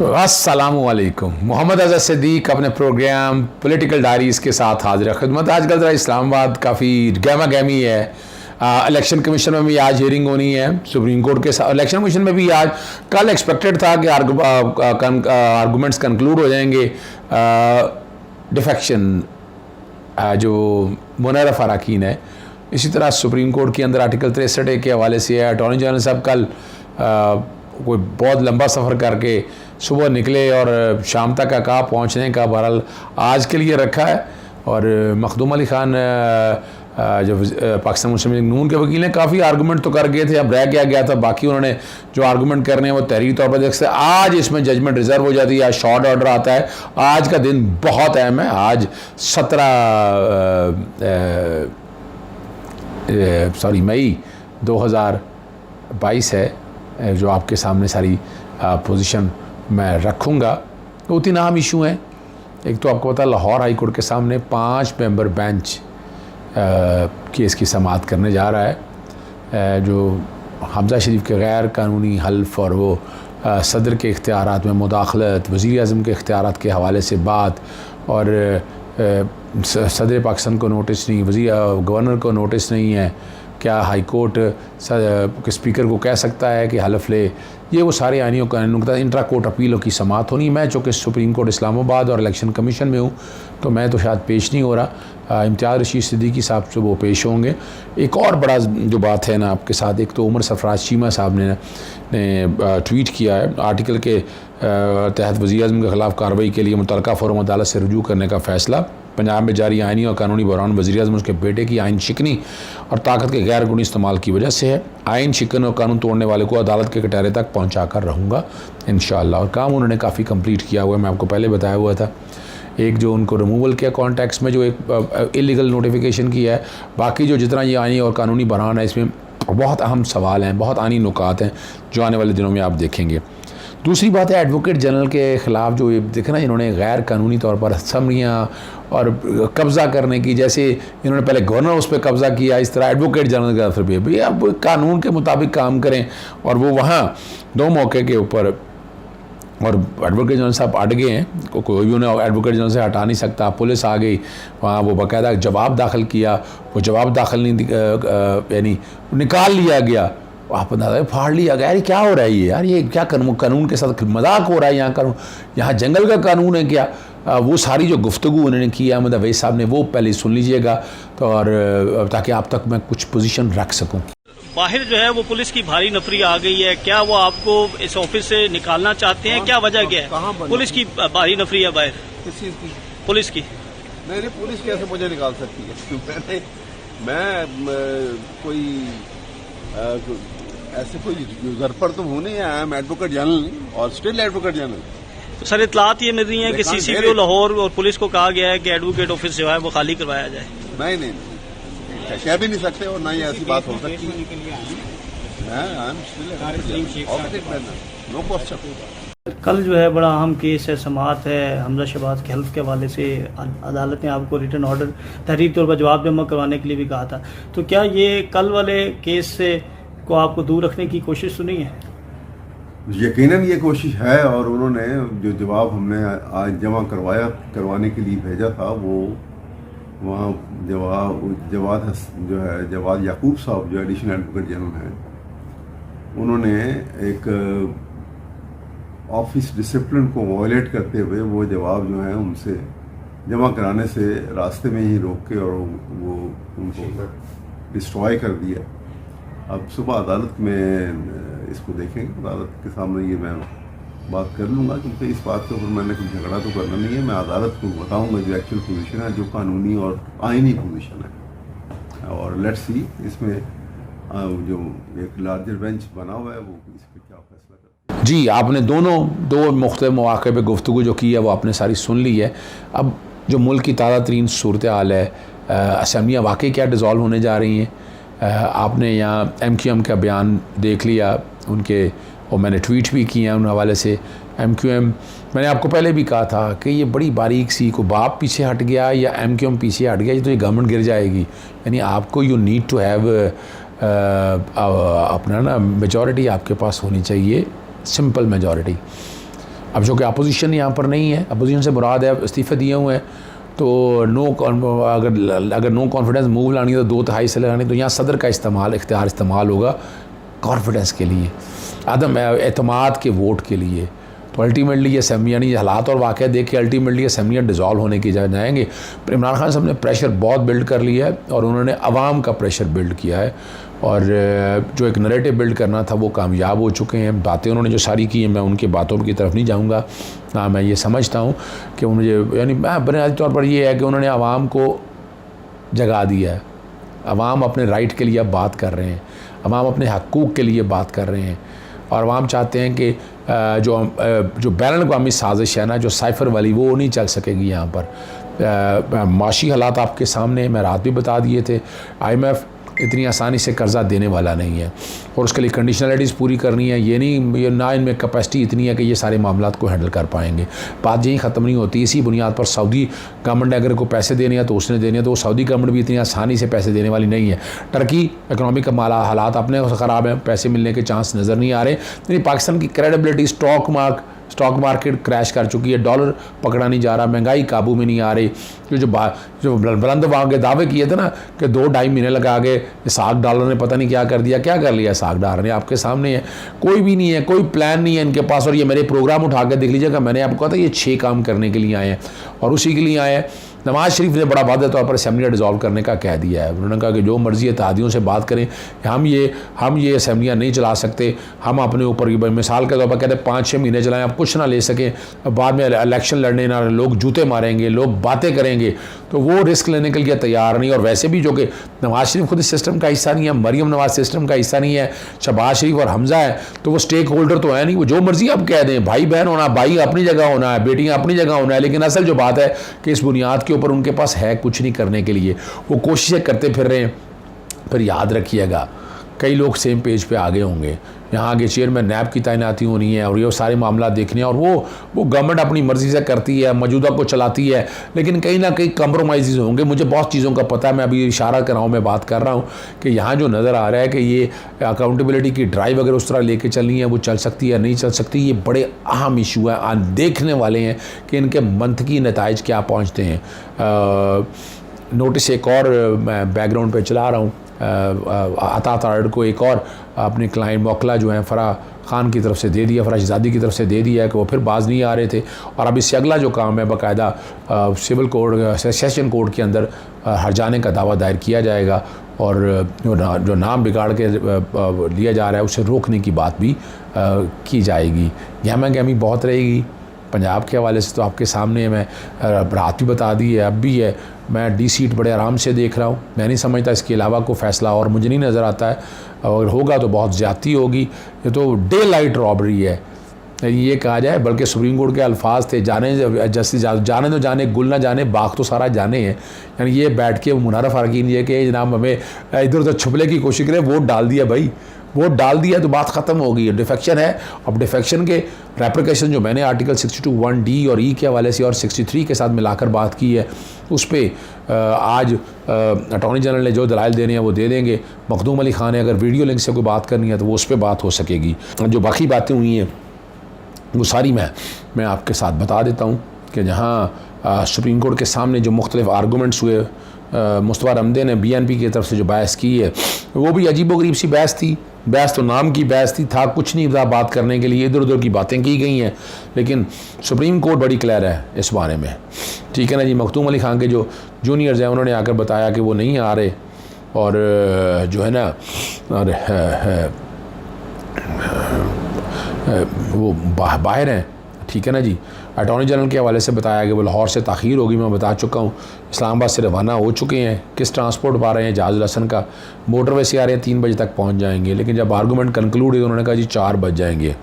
अस्सलामुअलैकुम। मोहम्मद अज़हर सिद्दीक अपने programme political diaries के साथ हाजिर खिदमत। आजकल ज़रा इस्लामाबाद काफ़ी गहमा गहमी है। इलेक्शन कमीशन में भी आज हियरिंग होनी है सुप्रीम कोर्ट के साथ। इलेक्शन कमीशन में भी आज कल एक्सपेक्टेड था कि आर्गूमेंट्स कंक्लूड हो जाएंगे। डिफेक्शन जो मुनर्रफ अरकान है, इसी तरह सुप्रीम कोर्ट के अंदर आर्टिकल 63 के हवाले से है। अटॉर्नी जनरल साहब कल कोई बहुत लंबा सफ़र करके सुबह निकले और शाम तक कहा पहुँचने का, बहरहाल आज के लिए रखा है। और मखदूम अली ख़ान जो पाकिस्तान मुस्लिम लीग नून के वकील हैं, काफ़ी आर्गूमेंट तो कर गए थे, अब रह गया था। बाकी उन्होंने जो आर्गूमेंट करने हैं वो तहरीरी तौर पर देख सकते। आज इसमें जजमेंट रिजर्व हो जाती है, आज शॉर्ट ऑर्डर आता है। आज का दिन बहुत अहम है। आज 17 मई 2022 है, जो आपके सामने सारी पोजीशन मैं रखूँगा। 2-3 अहम इशू हैं। एक तो आपको पता है लाहौर हाई कोर्ट के सामने 5 मेंबर बेंच केस की समाअत करने जा रहा है, जो हमजा शरीफ के गैर कानूनी हल्फ और वो सदर के इख्तियारात में मुदाखलत, वज़ीर आज़म के इख्तियारात के हवाले से बात, और सदर पाकिस्तान को नोटिस नहीं, गवर्नर को नोटिस नहीं है, क्या हाई कोर्ट के स्पीकर को कह सकता है कि हलफ ले, ये वो सारे आइनियों का नुकता। इंट्रा कोर्ट अपीलों की समाअत होनी। मैं चूँकि सुप्रीम कोर्ट इस्लामाबाद और इलेक्शन कमीशन में हूँ तो मैं तो शायद पेश नहीं हो रहा। इम्तियाज़ रशीद सिद्दीकी साहब से वो पेश होंगे। एक और बड़ा जो बात है ना आपके साथ, एक तो उमर सरफराज चीमा साहब ने ट्वीट किया है, आर्टिकल के तहत वज़ीर आज़म के ख़िलाफ़ कार्रवाई के लिए मुतल्लिका फ़ोरम अदालत से रुजू करने का फ़ैसला। पंजाब में जारी आइनी और कानूनी बहरान वज़ीर आज़म उसके बेटे की आइन शिकनी और ताकत के गैर कानूनी इस्तेमाल की वजह से है। आइन शिकन और कानून तोड़ने वाले को अदालत के कटहरे तक पहुँचा कर रहूँगा इंशाअल्लाह। और काम उन्होंने काफ़ी कंप्लीट किया हुआ है, मैं आपको पहले बताया हुआ था। एक जो उनको रिमूवल किया कॉन्टेक्स्ट में, जो एक इलीगल नोटिफिकेशन किया है। बाकी जो जितना ये आइनी और कानूनी बहरान है, इसमें बहुत अहम सवाल हैं, बहुत आनी नुकात हैं जो आने वाले दिनों में आप देखेंगे। दूसरी बात है एडवोकेट जनरल के ख़िलाफ़ जो देखना, इन्होंने गैर कानूनी तौर पर असम्बलियाँ और कब्ज़ा करने की, जैसे इन्होंने पहले गवर्नर उस पर कब्ज़ा किया, इस तरह एडवोकेट जनरल का फिर भी अब कानून के मुताबिक काम करें। और वो वहाँ 2 मौके के ऊपर, और एडवोकेट जनरल साहब अट गए हैं, कोई भी उन्हें एडवोकेट जनरल से हटा नहीं सकता। पुलिस आ गई वहाँ, वो बाकायदा जवाब दाखिल किया, वो जवाब दाखिल नहीं यानी निकाल लिया गया, आप अंदाजा फाड़ लिया गया। यार क्या हो रहा है ये, यार ये क्या कानून के साथ मजाक हो रहा है। यहाँ जंगल का कानून है क्या? वो सारी जो गुफ्तगू उन्होंने की अहमद अवैस साहब ने, वो पहले सुन लीजिएगा तो, और ताकि आप तक मैं कुछ पोजीशन रख सकूँ। बाहर जो है वो पुलिस की भारी नफरी आ गई है, क्या वो आपको इस ऑफिस से निकालना चाहते हैं? क्या वजह क्या है? पुलिस की भारी नफरी है बाहर। किस चीज की? पुलिस की। नहीं, पुलिस कैसे मुझे निकाल सकती है? मैं कोई ऐसे कोई यूजरपर तो हूँ नहीं। आई एम एडवोकेट जनरल और स्टिल एडवोकेट जनरल। तो सर इतलात ये मिल रही है कि CCPO लाहौर और पुलिस को कहा गया है कि एडवोकेट ऑफिस जो है वो खाली करवाया जाए। नहीं, कह भी नहीं सकते और ना ही ऐसी बात हो सकती है। No question. कल जो है बड़ा अहम केस है, समाअत है हमजा शहबाज के हल्फ के हवाले से। अदालत ने आपको रिटन ऑर्डर तहरीरी तौर पर जवाब जमा करवाने के लिए भी कहा था, तो क्या ये कल वाले केस से को आपको दूर रखने की कोशिश तो नहीं है? यकीनन ये कोशिश है, और उन्होंने जो जवाब हमने आज जमा करवाने के लिए भेजा था, वो वहाँ जवाद याकूब साहब जो एडिशनल एडवोकेट जनरल हैं, उन्होंने एक ऑफिस डिसिप्लिन को वायलेट करते हुए वो जवाब जो है उनसे जमा कराने से रास्ते में ही रोक के और वो उनको डिस्ट्रॉय कर दिया। अब सुबह अदालत में इसको देखेंगे, अदालत के सामने ये मैं बात कर लूँगा, क्योंकि इस बात के ऊपर मैंने कुछ झगड़ा तो करना नहीं है। मैं अदालत को बताऊँगा जो एक्चुअल पोजीशन है, जो कानूनी और आइनी पोजीशन है, और लेट्स सी इसमें जो एक लार्जर बेंच बना हुआ है वो इस पर क्या फैसला करता है। जी, आपने दो मुख्तलिफ मौक़े पे गुफ्तगू जो की है वो आपने सारी सुन ली है। अब जो मुल्क की ताज़ा तरीन सूरत हाल है, असम्बलियाँ वाकई क्या डिज़ोल्व होने जा रही हैं। आपने यहाँ MQM का बयान देख लिया उनके, और मैंने ट्वीट भी किए हैं उन हवाले से। MQM, मैंने आपको पहले भी कहा था कि ये बड़ी बारीक सी, को बाप पीछे हट गया या MQM पीछे हट गया, तो ये गवर्नमेंट गिर जाएगी। यानी आपको यू नीड टू हैव अपना ना मेजॉरिटी आपके पास होनी चाहिए, सिंपल मेजॉरिटी। अब जो कि अपोजिशन यहाँ पर नहीं है, अपोजिशन से मुराद है इस्तीफ़े दिए हुए हैं, तो अगर नो कॉन्फिडेंस मूव लानी है तो 2/3 से लगानी, तो यहाँ सदर का इख्तियार इस्तेमाल होगा कॉन्फिडेंस के लिए, अदम एतमाद के वोट के लिए। तो अल्टीमेटली ये असम्बलियाँ नहीं, हालात और वाक़या देख के अल्टीमेटली असम्बलियाँ डिज़ोल्व होने की जाएंगे। इमरान खान साहब ने प्रेशर बहुत बिल्ड कर लिया है और उन्होंने अवाम का प्रेशर बिल्ड किया है, और जो एक नरेटिव बिल्ड करना था वो कामयाब हो चुके हैं। बातें उन्होंने जो सारी की हैं, मैं उनकी बातों की तरफ नहीं जाऊँगा। हाँ, मैं ये समझता हूँ कि मुझे यानी बुनियादी तौर पर ये है कि उन्होंने अवाम को जगा दिया है। अवाम अपने राइट के लिए अब बात कर रहे हैं, अवाम अपने हकूक़ के लिए बात कर रहे हैं, और अवाम चाहते हैं कि जो बैन अवी साजिश है ना, जो साइफ़र वाली, वो नहीं चल सकेगी यहाँ पर। माशी हालात आपके सामने, मैं रात भी बता दिए थे, IMF इतनी आसानी से कर्ज़ा देने वाला नहीं है, और उसके लिए कंडीशनलिटीज़ पूरी करनी है। ये ना इनमें कैपेसिटी इतनी है कि ये सारे मामलात को हैंडल कर पाएंगे। बात यही ख़त्म नहीं होती। इसी बुनियाद पर सऊदी गवर्नमेंट ने अगर को पैसे देने हैं तो उसने देने हैं, तो सऊदी गवर्नमेंट भी इतनी आसानी से पैसे देने वाली नहीं है। टर्की इकनॉमिक हालात अपने ख़राब हैं, पैसे मिलने के चांस नज़र नहीं आ रहे। यानी पाकिस्तान की क्रेडिबिलिटी, स्टॉक मार्केट क्रैश कर चुकी है, डॉलर पकड़ा नहीं जा रहा, महंगाई काबू में नहीं आ रही। जो बुलंद वांगे दावे किए थे ना कि 2-2.5 महीने लगा के इसाक डालर ने पता नहीं क्या कर दिया, क्या कर लिया इसाक डालर ने, आपके सामने है। कोई भी नहीं है, कोई प्लान नहीं है इनके पास। और ये मेरे प्रोग्राम उठा के देख लीजिएगा, मैंने आपको कहा था ये 6 काम करने के लिए आए हैं, और उसी के लिए आए हैं। नवाज़ शरीफ ने बड़ा वादे तौर पर असम्बलियाँ डिज़ोल्व करने का कह दिया है। उन्होंने कहा कि जो मर्ज़ी इत्तेहादियों से बात करें, हम ये असम्बलियाँ नहीं चला सकते, हम अपने ऊपर की मिसाल के तौर पर कहते हैं 5-6 महीने चलाएं, आप कुछ ना ले सकें, बाद में इलेक्शन लड़ने ना, लोग जूते मारेंगे, लोग बातें करेंगे, तो वो रिस्क लेने के लिए तैयार नहीं। और वैसे भी जो कि नवाज़ शरीफ खुद इस सिस्टम का हिस्सा नहीं है, मरीम नवाज़ सिस्टम का हिस्सा नहीं है, शहबाज शरीफ और हमज़ा है, तो वो स्टेक होल्डर तो है नहीं। वो जो मर्ज़ी आप कह दें, भाई बहन होना, भाई अपनी जगह होना है, बेटियाँ अपनी जगह होना है, लेकिन असल जो बात है कि इस बुनियाद के ऊपर उनके पास है कुछ नहीं करने के लिए, वो कोशिशें करते फिर रहे हैं। फिर याद रखिएगा, कई लोग सेम पेज पे आगे होंगे, यहाँ आगे चेयरमैन नैब की तैनाती होनी है, और ये सारे मामला देखने हैं, और वो गवर्नमेंट अपनी मर्ज़ी से करती है, मौजूदा को चलाती है, लेकिन कहीं ना कहीं कंप्रोमाइज़ होंगे। मुझे बहुत चीज़ों का पता है, मैं अभी इशारा कर रहा हूँ, मैं बात कर रहा हूँ कि यहाँ जो नज़र आ रहा है कि ये अकाउंटेबिलिटी की ड्राइव अगर उस तरह लेके चलनी है, वो चल सकती है नहीं चल सकती, ये बड़े अहम इशू है। देखने वाले हैं कि इनके मंतकी नताइज क्या पहुँचते हैं। नोटिस एक और मैं बैकग्राउंड पे चला रहा हूँ, अता तारड़ को एक और अपने क्लाइंट मौकला जो है फराह खान की तरफ से दे दिया, फराह शहजादी की तरफ से दे दिया है कि वो फिर बाज नहीं आ रहे थे। और अब इससे अगला जो काम है, बाकायदा सिविल कोड, सेशन कोड के अंदर हर्जाने का दावा दायर किया जाएगा, और जो नाम बिगाड़ के लिया जा रहा है उसे रोकने की बात भी की जाएगी। गहमा गहमी बहुत रहेगी। पंजाब के हवाले से तो आपके सामने मैं रात भी बता दी है, अब भी है। मैं डी सीट बड़े आराम से देख रहा हूँ, मैं नहीं समझता इसके अलावा कोई फ़ैसला और मुझे नहीं नज़र आता है। अगर होगा तो बहुत ज़्यादती होगी, ये तो डे लाइट रॉबरी है ये कहा जाए। बल्कि सुप्रीम कोर्ट के अल्फाज थे, जाने तो जाने गुल ना जाने, बाग तो सारा जाने हैं। यानी ये बैठ के मुनारफ आरकीन ये कि जनाब हमें इधर उधर छुपने की कोशिश करें, वोट डाल दिया भाई, वोट डाल दिया तो बात ख़त्म हो गई है। डिफेक्शन है, अब डिफेक्शन के रेप्लिकेशन जो मैंने आर्टिकल 62(1)D और E के हवाले से और 63 के साथ मिलाकर बात की है, उस पर आज अटॉर्नी जनरल ने जो दलाइल देने हैं वो दे देंगे। मखदूम अली ख़ान ने अगर वीडियो लिंक से कोई बात करनी है तो वो उस पर बात हो सकेगी। जो बाकी बातें हुई हैं वो सारी मैं आपके साथ बता देता हूँ कि जहाँ सुप्रीम कोर्ट के सामने जो मुख्तलिफ आर्गूमेंट्स हुए, मुस्तफ़ा रमदे ने BNP की तरफ से जो बहस की है वो भी अजीबोगरीब सी बहस थी। बहस तो नाम की बहस थी, था कुछ नहीं था बात करने के लिए, इधर उधर की बातें की गई हैं, लेकिन सुप्रीम कोर्ट बड़ी क्लियर है इस बारे में। ठीक है ना जी। मखदूम अली ख़ान के जो जूनियर्स हैं उन्होंने आकर बताया कि वो नहीं आ रहे, और जो है ना वो बाहर हैं। ठीक है ना जी। अटॉर्नी जनरल के हवाले से बताया कि वो लाहौर से ताख़ीर होगी, मैं बता चुका हूँ। इस्लामाबाद से रवाना हो चुके हैं, किस ट्रांसपोर्ट पा रहे हैं, जहाज़ लसन का, मोटरवे से आ रहे हैं, 3 बजे तक पहुँच जाएंगे। लेकिन जब आर्गूमेंट कंक्लूड हुई उन्होंने कहा जी 4 बज जाएंगे।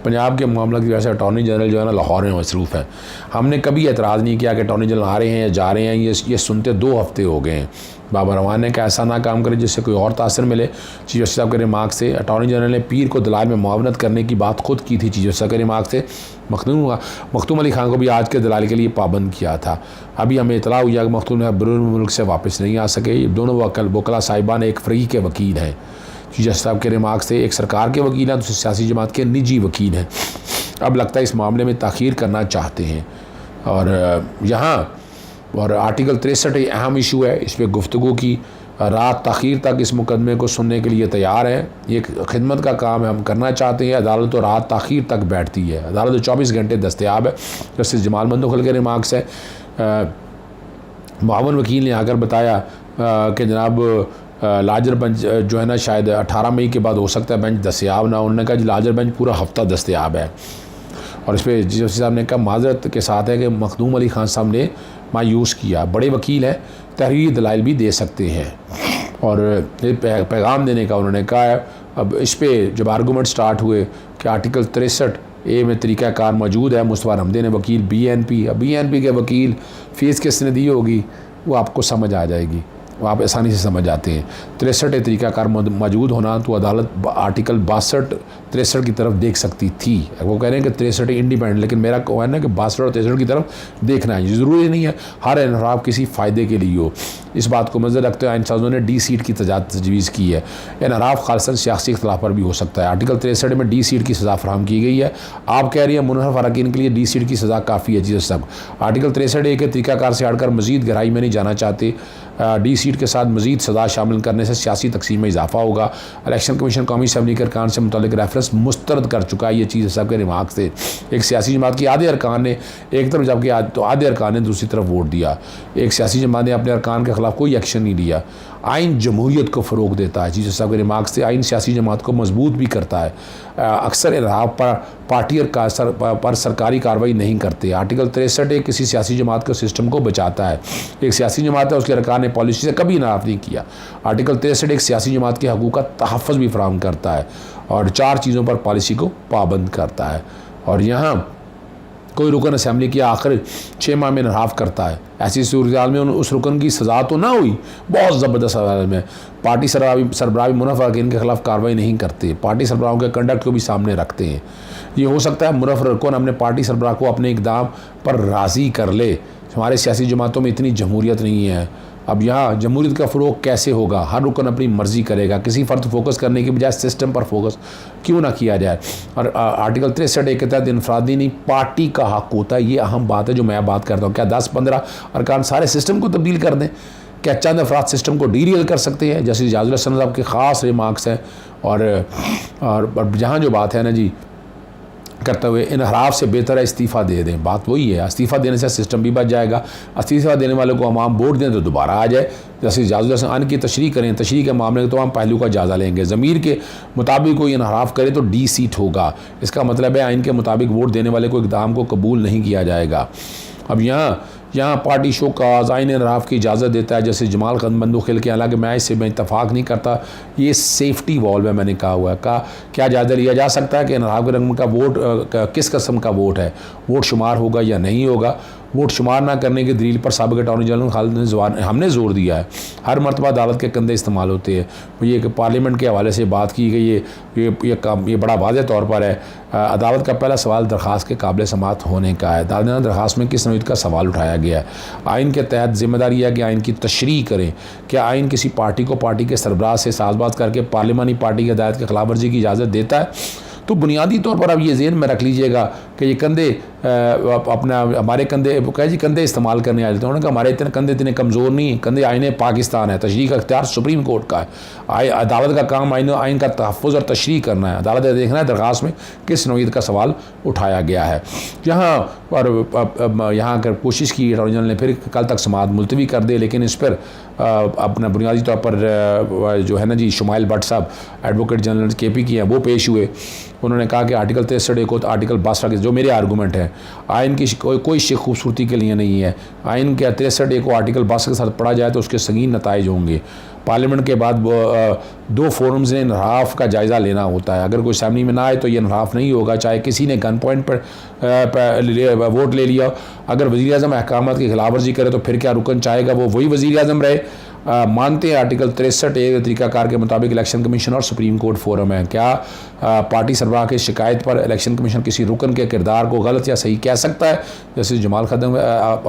पंजाब के मामला की वजह से अटॉर्नी जनरल जो है ना लाहौर में मसरूफ़ है। हमने कभी एतराज़ नहीं किया कि अटॉर्नी जनरल आ रहे हैं या जा रहे हैं, ये सुनते 2 हफ्ते हो गए हैं। बाबर रवान ने कहा ऐसा ना काम करे जिससे कोई और तासर मिले। चीफ जस्टिस साहब के रिमार्क से अटॉर्नी जनरल ने पीर को दलाल में मुआवनत करने की बात खुद की थी चीफ जस्टिस के रिमार्क से। मखदूम अली ख़ान को भी आज के दलाल के लिए पाबंद किया था। अभी हमें इतला हुई कि मखदूम बैरून मुल्क से वापस नहीं आ सके। ये दोनों वकला साहिबान एक फ़रीक के वकील हैं। चीफ जस्टिस साहब के रिमार्क से एक सरकार के वकील हैं, दूसरे सियासी जमात के निजी वकील हैं। अब लगता है इस मामले में ताख़ीर करना चाहते हैं। और यहाँ और आर्टिकल 63 एक अहम इशू है, इस पर गुफ्तगू की रात ताख़ीर तक इस मुकदमे को सुनने के लिए तैयार है। ये खिदमत का काम है, हम करना चाहते हैं। अदालत तो रात ताख़ीर तक बैठती है, अदालत तो 24 घंटे दस्तयाब है। जस्टिस जमाल मंदोखिल के रिमार्क्स है। मुआवन वकील ने आकर बताया कि जनाब लार्जर बेंच जो है ना शायद 18 मई के बाद हो सकता है बेंच दस्तयाब ना। उन्होंने कहा जी लार्जर बेंच पूरा हफ्ता दस्तयाब है। और इस पर जस्टिस साहब ने कहा माजरत के साथ है कि मखदूम अली खान साहब ने मायूस किया, बड़े वकील हैं, तहरीरी दलाइल भी दे सकते हैं। और पैगाम देने का उन्होंने कहा है। अब इस पर जब आर्गूमेंट स्टार्ट हुए कि आर्टिकल 63A में तरीक़ाकार मौजूद है, मुस्तफ़ा रहमदी ने वकील BNP, अब BNP के वकील फ़ीस किसने दी होगी वो आपको समझ आ जाएगी, वो आप आसानी से समझ जाते हैं। 63 तरीक़ाकार मौजूद होना तो अदालत आर्टिकल 62-63 की तरफ देख सकती थी। वो कह रहे हैं कि 63 इंडिपेंडेंट, लेकिन मेरा कहना है कि 62 और 63 की तरफ देखना है। ज़रूरी नहीं है हर इनहराफ किसी फ़ायदे के लिए हो। इस बात को नज़र रखते हुए आइन साज़ों ने D सीट की तजवीज़ की है। इनहराफ खालिसन सियासी इख्तिलाफ पर भी हो सकता है। आर्टिकल 63 में D सीट की सज़ा फराहम की गई है। आप कह रही हैं मुनहरफ अरकान के लिए D सीट की सज़ा काफ़ी है। चीज़ सब आर्टिकल 63A के तरीक़ाकार से हटकर मज़ीद गहराई में नहीं जाना चाहते। D सीट के साथ मज़ीद सज़ा शामिल करने से सियासी तकसीम में इजाफा होगा। इलेक्शन कमीशन कौमी असम्बली के अरकान से मुतल्लिक़ रेफरेंस मुस्तरद कर चुका है। ये चीज़ सब के रिमार्क्स थे। एक सियासी जमात की आधे अरकान ने एक तरफ जबकि तो आधे अरकान ने दूसरी तरफ वोट दिया। एक सियासी जमात ने अपने अरकान के ख़िलाफ़ कोई एक्शन नहीं लिया। आइन जमहूरियत को फ़रोग़ देता है। चीज़ सब के रिमार्क्स थे। आइन सियासी जमात को मजबूत भी करता है। अक्सर इनहराफ पर पार्टी पर सरकारी कार्रवाई नहीं करते। आर्टिकल 63 एक किसी सियासी जमात के सिस्टम को बचाता है। एक सियासी जमात है, उसके अरकान ने पॉलिसी से कभी इनहराफ नहीं किया। आर्टिकल 63 एक सियासी जमात के हकूक़ का तहफ़्फ़ुज़ भी फराहम करता है और 4 चीज़ों पर पॉलिसी को पाबंद करता है। और यहाँ कोई रुकन असम्बली की आखिर 6 माह में इनहराफ करता है, ऐसी सूरत में उस रुकन की सज़ा तो ना हुई, बहुत ज़बरदस्त हालत में पार्टी सरबराह मुनफ़ अरकान के ख़िलाफ़ कार्रवाई नहीं करते, पार्टी सरबराहों के कंडक्ट को भी सामने रखते हैं। ये हो सकता है मुनफ़ अरकान अपने पार्टी सरबराह को अपने इक़दाम पर राज़ी कर ले। हमारे सियासी जमातों में इतनी जमहूरियत नहीं है। अब यहाँ जमहूरियत का फ़रोग़ कैसे होगा? हर रुकन अपनी मर्ज़ी करेगा। किसी फ़र्द फोकस करने के बजाय सिस्टम पर फोकस क्यों ना किया जाए? और आर्टिकल 63 के तहत इनफरादी नहीं पार्टी का हक होता है। ये अहम बात है जो मैं बात करता हूँ। क्या 10-15 अरकान सारे सिस्टम को तब्दील कर दें? क्या चंद अफराद सिस्टम को डीरियल कर सकते हैं? जैसे इजाज़ुल हसन साहब के ख़ास रिमार्क्स हैं। और जहाँ जो बात है ना जी करते हुए इनहराफ से बेहतर है इस्तीफ़ा दे दें। बात वही है, इस्तीफ़ा देने से सिस्टम भी बच जाएगा। इस्तीफ़ा देने वाले को अवाम वोट दें तो दोबारा आ जाए। जैसे इजाज़ुल हसन की तशरीह करें, तशरीह के मामले में तो हम पहलू का जायज़ा लेंगे। ज़मीर के मुताबिक कोई इनहराफ करे तो D सीट होगा। इसका मतलब है आइन के मुताबिक वोट देने वाले को इक़दाम को कबूल नहीं किया जाएगा। अब यहाँ पार्टी शो का आइन इनहराफ की इजाज़त देता है। जैसे जमाल मंदोखिल के, हालांकि मैं इससे इत्तफ़ाक़ नहीं करता। ये सेफ्टी वॉल्व है, मैंने कहा हुआ है। क्या जायज़ा लिया जा सकता है कि इनहराफ के रकम का वोट किस किस्म का वोट है, वोट शुमार होगा या नहीं होगा? वोट शुमार ना करने की दलील पर साबिक़ अटॉर्नी जनरल खालिद हमने ज़ोर दिया है। हर मरतबा अदालत के कंधे इस्तेमाल होते हैं। ये कि पार्लियामेंट के हवाले से बात की गई है, ये बड़ा वाज़ेह तौर पर है। अदालत का पहला सवाल दरख्वास्त के काबिल समाअत होने का है। अदालत ने दरख्वास्त में किस नौईयत का सवाल उठाया गया है। आइन के तहत ज़िम्मेदारी है कि आइन की तशरीह करें। क्या आइन किसी पार्टी को पार्टी के सरबराह से साज़बात करके पार्लिमानी पार्टी की हिदायत की खिलाफ वर्जी की इजाज़त देता है? तो बुनियादी तौर पर अब ये ज़हन में रख लीजिएगा कि ये कंधे अपना हमारे कंधे कहे जी कंधे इस्तेमाल करने आ जाते हैं। उन्होंने कहा हमारे इतने कंधे इतने कमज़ोर नहीं, कंधे आइन पाकिस्तान है। तशरीह का इख्तियार सुप्रीम कोर्ट का है। अदालत का काम आइन का तहफ़्फ़ुज़ और तशरीह करना है। अदालत ने देखना है दरख्वास्त में किस नौईयत का सवाल उठाया गया है। यहाँ अगर कोशिश की अटॉर्नी जनरल ने फिर कल तक समाअत मुलतवी कर दे, लेकिन इस पर अपना बुनियादी तौर पर जो है ना जी शुमाइल भट्ट साहब एडवोकेट जनरल KP की हैं, वो पेश हुए। उन्होंने कहा कि आर्टिकल 63 को आर्टिकल 62 के जो मेरे आर्गूमेंट है आइन की कोई शेख खूबसूरती के लिए नहीं है। आइन के 63 को आर्टिकल 62 के साथ पढ़ा जाए तो उसके संगीन नताइज होंगे। पार्लियामेंट के बाद 2 फोरम्स ने इनहराफ का जायज़ा लेना होता है। अगर कोई असम्बली में ना आए तो ये इनहराफ नहीं होगा, चाहे किसी ने गन पॉइंट पर वोट ले लिया। अगर वज़ीर आज़म अहकामात की खिलाफ वर्जी करे तो फिर क्या रुकन चाहेगा वो वही वज़ीर आज़म रहे? मानते हैं आर्टिकल 63 तरीक़ाकार के मुताबिक इलेक्शन कमीशन और सुप्रीम कोर्ट फोरम है। क्या पार्टी सरबराह की शिकायत पर इलेक्शन कमीशन किसी रुकन के किरदार को गलत या सही कह सकता है? जैसे जमाल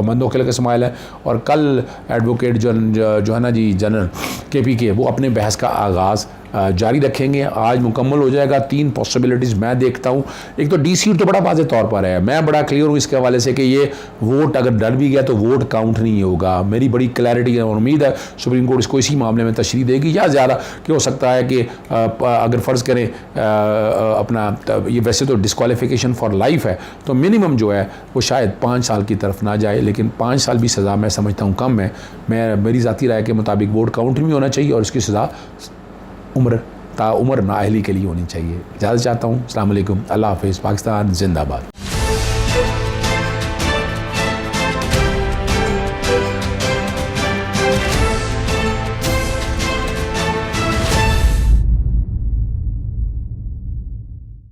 मंदोखिल के समाइल है। और कल एडवोकेट जो है ना जी जनरल KP के, वो अपने बहस का आगाज़ जारी रखेंगे। आज मुकम्मल हो जाएगा। 3 पॉसिबिलिटीज़ मैं देखता हूँ। एक तो डी सीट तो बड़ा वाज़ेह तौर पर है, मैं बड़ा क्लियर हूँ इसके हवाले से कि ये वोट अगर डर भी गया तो वोट काउंट नहीं होगा। मेरी बड़ी क्लैरिटी है और उम्मीद है सुप्रीम कोर्ट इसको इसी मामले में तशरीह देगी। या ज़्यादा कि हो सकता है कि अगर फ़र्ज़ करें अपना ये वैसे तो डिस्क्वालिफिकेशन फॉर लाइफ है, तो मिनिमम जो है वो शायद 5 साल की तरफ ना जाए, लेकिन 5 साल भी सज़ा मैं समझता हूँ कम है। मेरी ज़ाती राय के मुताबिक वोट काउंट भी होना चाहिए और इसकी सज़ा उम्र नाअहली के लिए होनी चाहिए। इजाज़त चाहता हूँ। अस्सलाम वालेकुम, अल्लाह हाफ़िज़, पाकिस्तान जिंदाबाद।